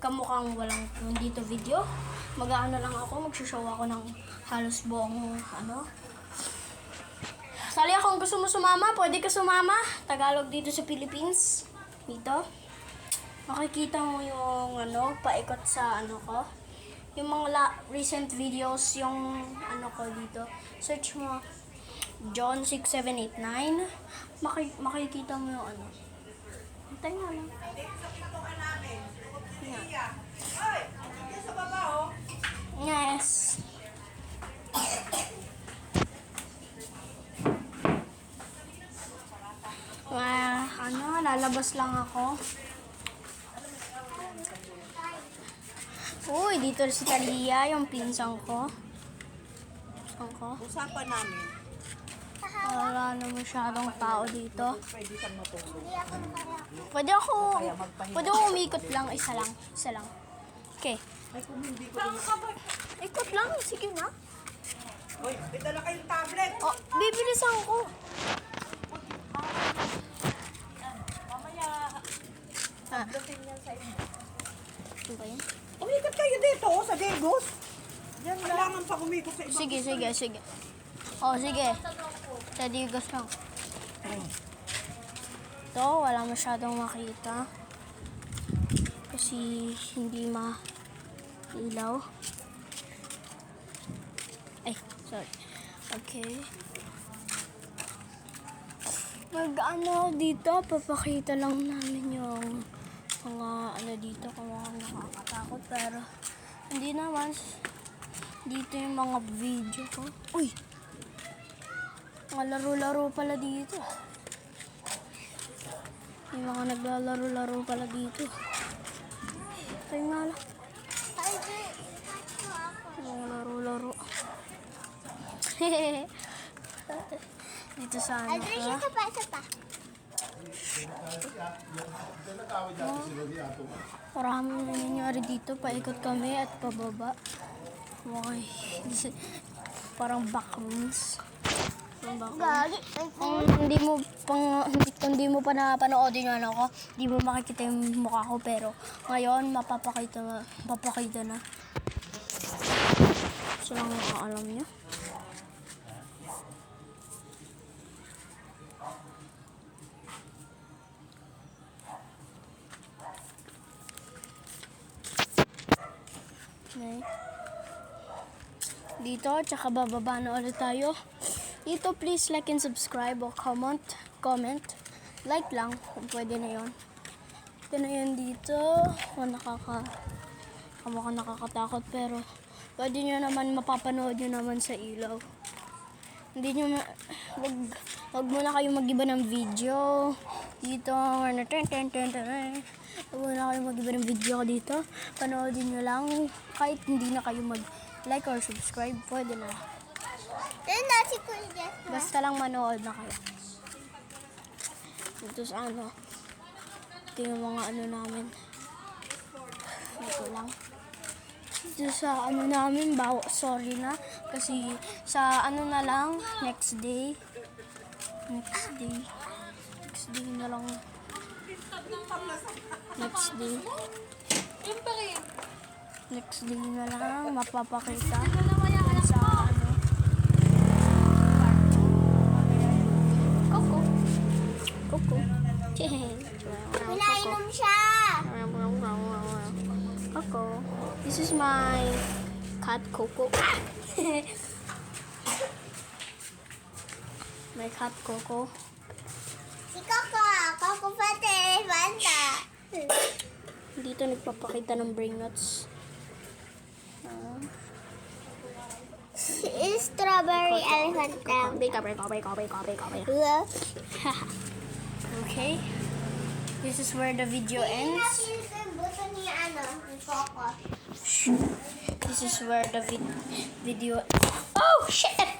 kamukhang walang dito video. Mag-ano lang ako, mag-show ako ng halos buong Sali ako kung gusto mo sumama, pwede ka sumama. Tagalog dito sa Philippines. Dito. Makikita mo yung paikot sa ko. Yung mga recent videos, yung ko dito. Search mo John 6789. Makikita mo yung Hintay nga lang. Yes. Lalabas lang ako. Uy, dito si Talia, yung pinsan ko. Usapan namin. Wala na masyadong tao dito. Pwede kang matulog. Pwede ako umikot lang, isa lang. Okay. Ay, kung hindi ko Ikot lang, sige na. Uy, may dala kayong tablet. Oh, bibilisan ko. Mamaya, Ah, dating yan sa inyo. ano ba yun? Umikot kayo dito, sa Degos. Yan, kailangan pa umikot sa ibang. Sige. Oh, sige. Sa Digos lang. Ito, wala masyadong makita. Kasi hindi ilaw. Ay, sorry. Okay. Dito, papakita lang namin yung mga dito kung mga nakakatakot. Pero, hindi naman. Dito yung mga video ko. Uy! Mga laro-laro pala dito. May mga naglalaro-laro pala dito. Tayo nga lang. Mga laro-laro. Dito sa Isa pa. Maraming nangyayari dito. Paikot kami at pababa. Okay. Parang backrooms. Kung hindi mo pa napanoodin yung ko, hindi mo makikita yung mukha ko, pero ngayon mapapakita na. So lang nakaalam niya. Okay. Dito, tsaka bababa na ulit tayo. Dito, please like and subscribe or comment. Like lang, kung pwede na yun. Ito na yun dito. Mukhang nakakatakot, pero pwede nyo naman, mapapanood nyo naman sa ilaw. Hindi nyo, wag muna kayo mag-iba ng video. Dito, wag muna kayo mag-iba ng video dito. Panoodin nyo lang, kahit hindi na kayo mag-like or subscribe, pwede na. Basta lang manood na kayo. Ito sa ito yung mga namin. Ito lang. Ito sa namin, sorry na. Kasi sa na lang, next day na lang. Next day na lang, mapapakita. Sa Coco. Pinainom siya. Coco. This is my cat, Coco. My cat, Coco. Si Coco pati, Fanta. Dito nagpapakita ng brain nuts. Strawberry elephant lang. Okay. This is where the video ends. This is where the video. Oh shit!